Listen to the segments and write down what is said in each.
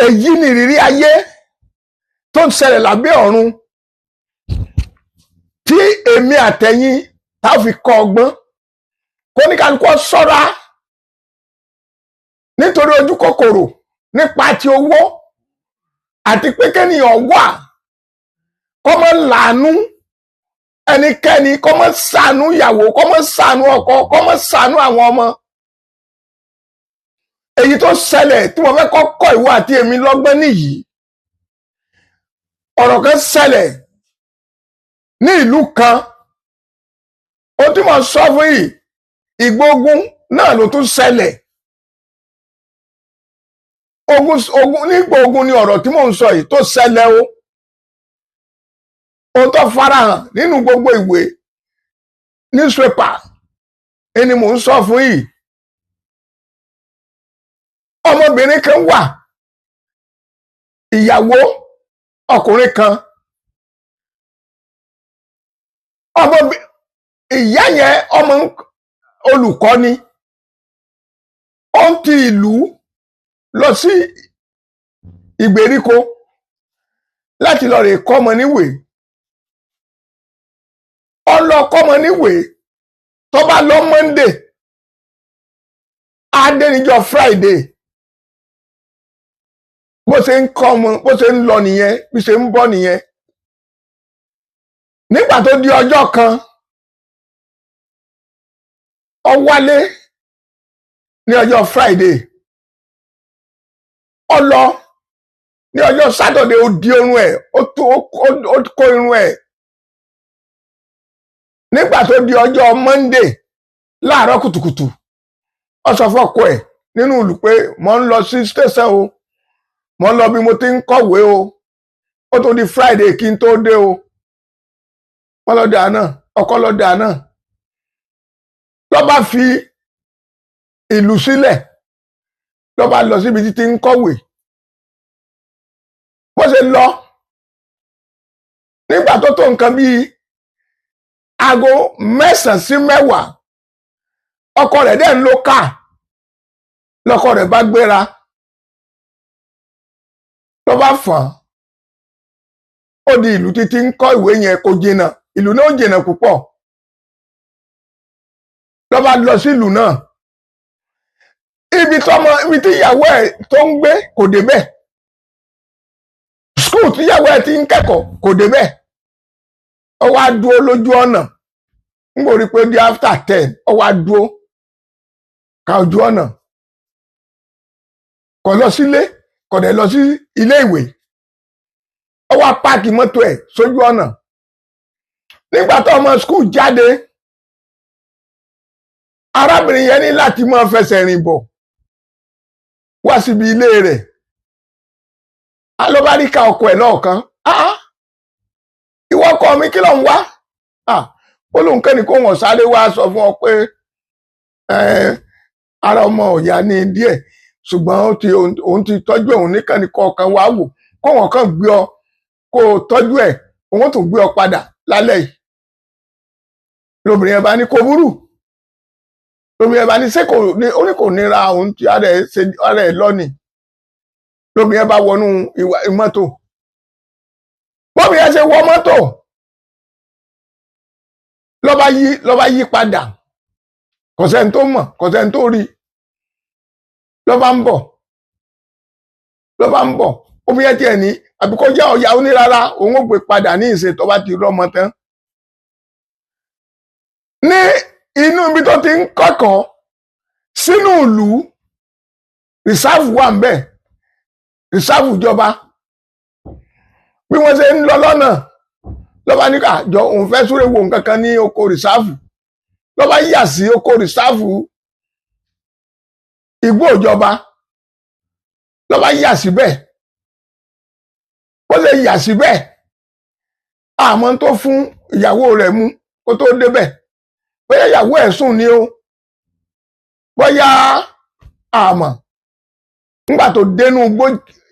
èyí ni ìrírí ayé tó ń ṣẹlẹ̀ lábẹ́ ọ̀run tí èmi àtẹ̀yin tá fi kọ́ ọgbọ́n kó ní kálukú ṣọ́ra nítorí ojú kòkòrò nípa ti owó àti pé kéèyàn wà kó má láàánú ẹnikẹ́ni, kó má ṣàánú ìyàwó, kó má ṣàánú ọkọ, kó má ṣàánú àwọn ọmọ. Èyí tó ṣẹlẹ̀ tí mo fẹ́ kọ́ ìwọ àti èmi lọ́gbọ́n nìyí. Ọ̀rọ̀ kan ṣẹlẹ̀ ní ìlú kan, ó tí mo sọ fún yìí, ìgbógun náà ló tún ṣẹlẹ̀. Nígbà ogun ni ọ̀rọ̀ tí mò ń sọ yìí tó ṣẹlẹ̀ o. Ohun tó farahàn nínú gbogbo ìwé newspaper ni mò ń sọ fún yìí. Ọmọbìnrin kan wà, ìyàwó ọkùnrin kan. Ìyá yẹn ọmọ olùkọ́ ni, ó ń ti ìlú lọ sí ìgbèríko láti lọ rè kọ́mọ níwèé. Ó lọ kọ́mọ níwèé, tó bá lọ Monday á dé níjọ́ Friday. Bó ṣe ń kọ́ ọmọ, bó ṣe ń lọ nìyẹn, bí ṣe ń bọ̀ nìyẹn. Nígbà tó di ọjọ́ kan, ó wálé ní ọjọ́ Friday, ó lọ ní ọjọ́ Saturday, ó di irun ẹ̀, ó kó irun ẹ̀. Nígbà tó di ọjọ́ Monday láàárọ̀ kùtùkùtù, ó sọ fọ́kọ ẹ̀ nínú ìlú pé mo ń lọ sí station o, mo ń lọ bí mo ti ń kọ̀wé o, ó tó di Friday kí n tó dé o. Wọ́n lọ dáná, ọkọ lọ dáná, ló bá fi ìlú sílẹ̀, ló bá lọ síbi tí ń kọ̀wé. Bó ṣe lọ, nígbà tó tó nǹkan bíi aago 9 sí 10, ọkọ rẹ̀ dẹ̀ ń lo káà, lọkọ rẹ̀ bá gbéra, ló bá fàn án. Ó di ìlú títí ń kọ́ ìwé yẹn, kò jìnnà, ìlú náà jìnnà púpọ̀. Ló bá lọ sí ìlú náà. Ibi tí ìyàwó ẹ̀ tó ń gbé kò débẹ̀. Skúù tí ìyàwó ẹ̀ ti ń kẹ́kọ̀ọ́ kò débẹ̀. Ó wá dúró lójú ọ̀nà. Ń gbọ́ rí pé di after 10, ó wá dúró ká ojú ọ̀nà. Kò lọ sílé, kò dẹ̀ lọ sí ilé ìwé. Ó wá páàkì mọ́tò ẹ̀ sójú ọ̀nà. Nígbà tó ọmọ skúù jáde, arábìnrin yẹn ní láti máa fẹsẹ̀ rìn bọ̀ wá síbi ilé rẹ̀. Ló bá rí ká ọkọ ẹ̀ lọ́ọ̀kan. Ìwọ ọkọ mi, kí ló ń wá? Ó lóun kẹ́ni kó wọ́n sáré wá sọ fún ọ pé ara ọmọ ọ̀yá ní díẹ̀, ṣùgbọ́n òun ti tọ́jú òun nìkan ní kọ̀ọ̀kan wá wò, kó wọ́n kàn gbé ọ, kó o tọ́jú ẹ̀, òun tún gbé ọ padà lálẹ́ yìí. Lóbìnrin yẹn bá ní kò burú. Lóbìnrin yẹn bá ní ṣé ó ní kò nira òun ti ara ẹ̀ lọ́nì. Lóbìnrin yẹn bá wọnú mọ́tò. Bóbìnrin yẹn ṣe wọ mọ́tò, ló bá yí padà. Kò sẹ́ni tó mọ̀, kò sẹ́ni tó rí. Ló bá ń bọ̀. Obìnrin yẹn tiẹ̀ ní àbíkó jẹ́ ọ̀yà onírara, òun ó gbé padà ní ìṣe tó bá ti rọ́mọ tán. Ní inú ibi tó ti ń kọ́kọ́ sínú ìlú, rìsáàfù wà ń bẹ̀, rìsáàfù ìjọba. Bí wọ́n ṣe ń lọ lọ́nà, ló bá ní káàjọ òun fẹ́ súré wo nǹkan kan ní oko rìsáàfù. Ló bá yà sí oko rìsáàfù igbó ìjọba. Ló bá yà síbẹ̀. Bó ṣe yà síbẹ̀, àmọ́ tó fún ìyàwó rẹ̀ mú kó tó débẹ̀. Bóyá ìyàwó ẹ̀ sùn ni o, bóyá àmọ́. Nígbà tó dé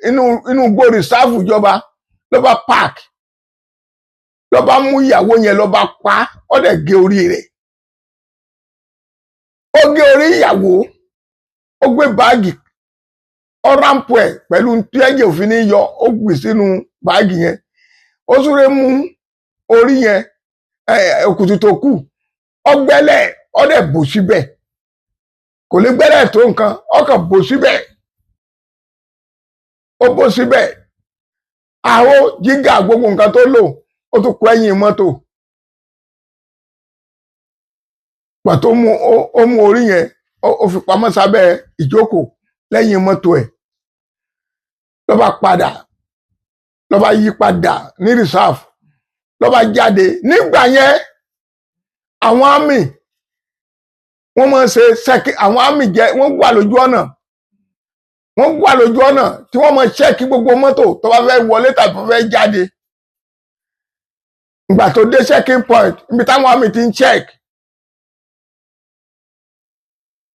inú igbó rìsáàfù ìjọba, ló bá park. Ló bá mú ìyàwó yẹn, ló bá pa, ó dẹ̀ gé orí rẹ̀. Ó gé orí ìyàwó, ó gbé báàgì ó rámpù ẹ̀ pẹ̀lú tí ẹ̀jẹ̀ òfin ní yọ ó gbì sínú báàgì yẹn ó súré mú orí yẹn òkùtù tó kù ọgbẹ́lẹ̀ ọdẹ bò síbẹ̀ kò lè gbẹ́lẹ̀ tó nǹkan ọkàn bò síbẹ̀ ó bò síbẹ̀ àhó jígà gbogbo nǹkan tó lò ó tún kó ẹ̀yìn mọ́tò pàtó ó mú orí yẹn ó fi pamọ́ sábẹ́ ìjókòó lẹ́yìn mọ́tò ẹ̀ ló bá padà ló bá yí padà ní reserve ló bá jáde nígbà yẹn àwọn àmì wọ́n máa ń ṣe ṣẹ́kì àwọn àmì jẹ́ wọ́n wà lójú ọ̀nà tí wọ́n máa ṣẹ́kì gbogbo mọ́tò tó bá fẹ́ wọlé tàbí fẹ́ jáde ìgbà tó dé checking point ibi táwọn àmì ti ń check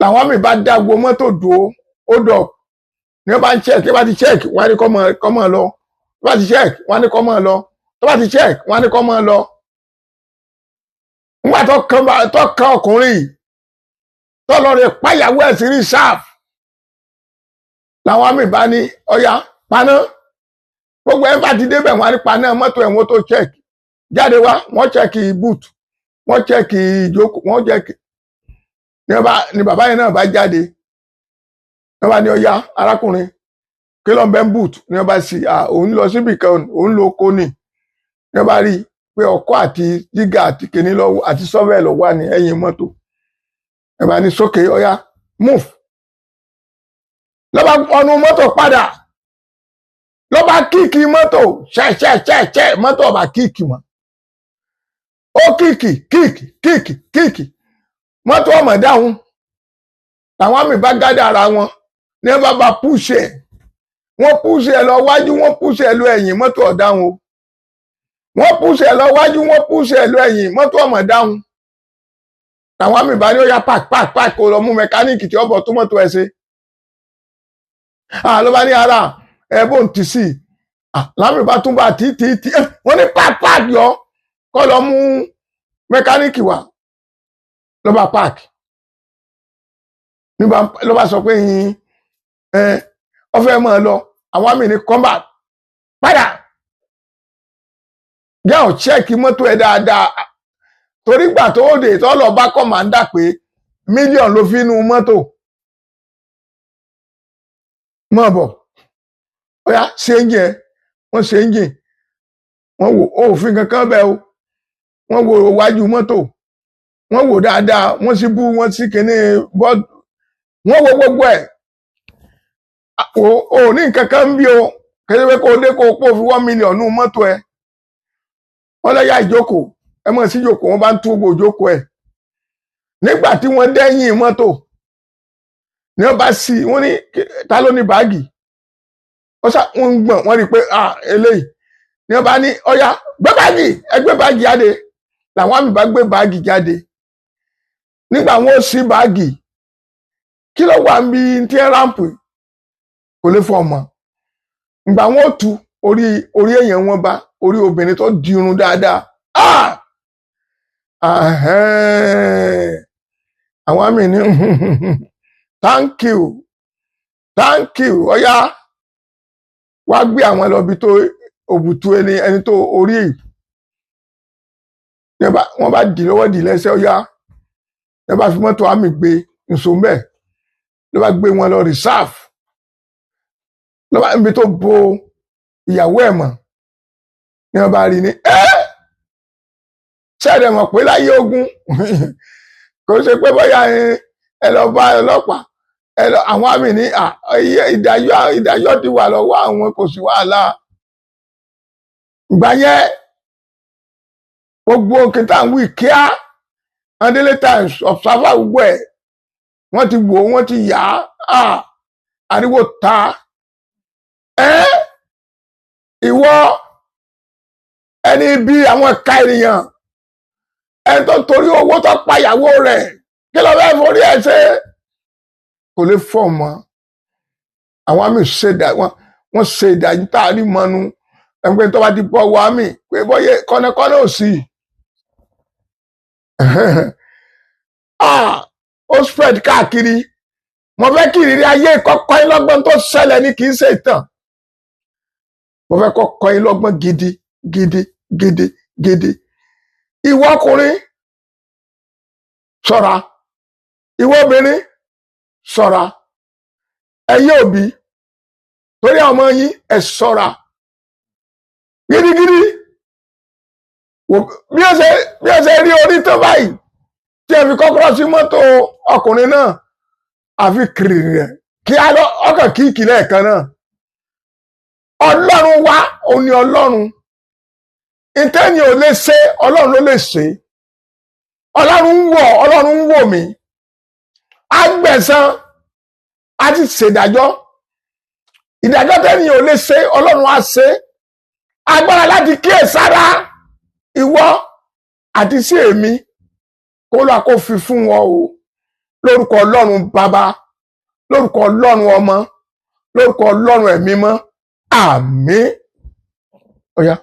làwọn àmì bá dá gbogbo mọ́tò dúró ó dọ̀ ní wọ́n bá ń check tí wọ́n bá ti check wọ́n á ní kọ́ mọ́ lọ tó bá ti check wọ́n á ní kọ́ mọ́ lọ tó bá ti check wọ́n á ní kọ́ mọ́ lọ nígbà tó kan ọkùnrin yìí tó lọ rè páyàwó ẹ̀ sí reserve làwọn àmì bá ní ọya paná gbogbo ẹ̀ bá ti débẹ̀ wọ́n á ní paná mọ́tò ẹ̀ wọ́n tó check jáde wá wọ́n check boot wọ́n check ìjókòó wọ́n check ní bàbá yẹn náà bá jáde wọ́n bá ní ọya arákùnrin kí ló ń bẹ́ ń boot ní wọ́n bá sì òun lọ síbì kan òun lo oko ní wọ́n bá rí pé ọkọ́ àti jígà àti kìnní lọ́wọ́ àti sọ́fẹ̀ lọ wà ní ẹ̀yìn mọ́tò wọ́n bá ní sókè ọya move ló bá ọnu mọ́tò padà ló bá kíìkì mọ́tò ṣẹ́ mọ́tò ọba kíìkì mọ́ ó kíìkì mọ́tò ọmọ dáhùn làwọn àmì bá gádà ara wọn ní wọ́n bá púṣì ẹ̀ wọ́n púṣì ẹ̀ lọ wájú wọ́n púṣì ẹ̀ lọ ẹ̀yìn mọ́tò ọ̀dáhùn o wọ́n púṣì ẹ̀ lọ wájú wọ́n púṣì ẹ̀ lọ ẹ̀yìn mọ́tò ọmọ dáhùn làwọn àmì bá ní ó yá park kó lọ mú mẹkáníìkì tí ó bọ̀ tó mọ́tò ẹ̀ ṣe ló bá ní ara ẹ̀bùn tì sí lámì bá tún bá tí wọ́n ní park yọ kó lọ mú mẹkáníìkì wá ló bá park ló bá sọ pé ó fẹ́ mọ́ ọ lọ àwọn àmì ní kọ́mbà padà jẹ́ ò chẹ́ẹ̀kì mọ́tò ẹ̀ dáadáa torí gbà tó dé tó lọ bá kọ́mándà pé mílíọ̀nù ló fi inú mọ́tò mọ́ bọ̀ ó yá ṣéǹjì ẹ̀ wọ́n ṣéǹjì wọ́n wò òfin kankan bẹ́ẹ̀ o wọ́n wò wájú mọ́tò wọ́n wò dáadáa wọ́n sì bú wọ́n sì kíní bọ́ọ̀dù wọ́n wo gbogbo ẹ̀ ò ní nǹkan kan ń bí o kẹ́sẹ́ kó dé kó pò fi 1 mílíọ̀nù mọ́tò ẹ̀ wọ́n lẹ́yà ìjókòó ẹ mọ̀ sí ìjókòó wọ́n bá ń tú gbogbo ìjókòó ẹ̀ nígbà tí wọ́n dẹ́yìn mọ́tò ní wọ́n bá sí wọ́n ní ta ló ní báàgì wọ́n ń gbọ̀n wọ́n rí i pé eléyìí ní wọ́n bá ní ọya gbé báàgì ẹ gbé báàgì jáde làwọn àmì bá gbé báàgì jáde nígbà wọn ó sí báàgì kí ló wà ń bí tí ẹ ráǹpù kò lè fọ ọmọ ìgbà wọn ó tu orí èèyàn wọn bá orí obìnrin tó di irun dáadáa àwọn àmì ní thank you ọyá wá gbé àwọn lọ bí tó òbùtú ẹni tó orí èyí wọ́n bá dì lọ́wọ́ dì lẹ́sẹ̀ ọyá ẹ bá fi mọ́tò àmì gbé nso mbẹ ló bá gbé wọn lọ reserve ló bá níbi tó bo ìyàwó ẹ̀ mọ́ ni wọ́n bá rí ní ṣẹ̀dẹ̀ mọ̀ pé láyé ogun kò ṣe pé bóyá ẹ lọ bá ọlọ́pàá àwọn àmì ní ìdájọ́ ti wà lọ́wọ́ àwọn kò sí wàhálà ìgbà yẹn gbogbo kìtà ń wí kíá and Daily Times observer gbogbo ẹ̀ wọ́n ti wò wọ́n ti yà á ariwo ta ìwọ ẹni bí àwọn ẹ̀ka ènìyàn ẹni tó torí owó tó pàyàwó rẹ̀ kí ló fẹ́ forí ẹ̀ ṣe kò lè fọ́ mọ́ àwọn àmì wọ́n ṣe ìdájí tá a rí mọ́nu ẹgbẹ́ tó bá ti bọ́ wọ àmì pé bọ́yẹ kọ́nẹ́kọ́nẹ́ ò sí ó spread káàkiri mo fẹ́ kí ìrírí ayé kọ́kọ́ yín lọ́gbọ́n tó ṣẹlẹ̀ ní kì í ṣe ìtàn. Mo fẹ́ kọ́kọ́ yín lọ́gbọ́n gidi gidi gidi gidi. Ìwọ ọkùnrin ṣọ́ra, ìwọ obìnrin ṣọ́ra, ẹ̀yin òbí torí ọmọ yín ẹ ṣọ́ra gidigidi. Bí ó ṣe rí orí tó báyìí tí ẹ fi kọ́kọ́rọ́ sí mọ́tò ọkùnrin náà àfi kiri rẹ̀ kí á lọ ọkàn kíkì lẹ́ẹ̀kan náà. Ọlọ́run wá òun ni Ọlọ́run. Ìtẹ́ni ò lè ṣe Ọlọ́run ló lè ṣe. Ọlọ́run ń wò, Ọlọ́run ń wò mí. A gbẹ̀san, a ti ṣèdájọ́. Ìdájọ́ tẹ́ni ò lè ṣe Ọlọ́run á ṣe. Agbára láti kíyèsára ìwọ àti sí èmi kó lọ kó fi fún wọn o. Lórúkọ Ọlọ́run Bàbá, lórúkọ Ọlọ́run Ọmọ, lórúkọ Ọlọ́run Ẹ̀mí Mímọ́. Àmín. Ó yá.